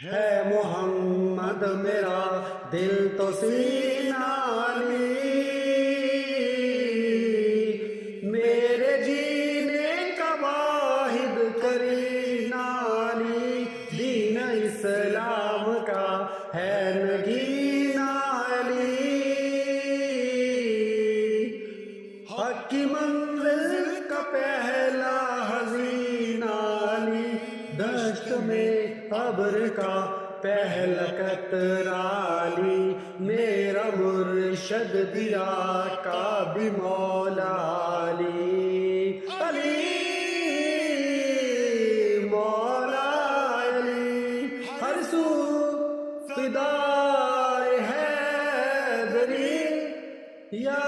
ہے محمد میرا دل تو سینہ علی، میرے جینے کا واحد کرینہ علی، دین اسلام کا ہے نگینہ علی، حق کی منزل کا پہلا حزینہ علی، دشت میں قبر کا پہلا قطرہ علی، میرا مرشد دیا کا بھی مولا علی، علی مولا علی، ہر سو فدائے حیدری یا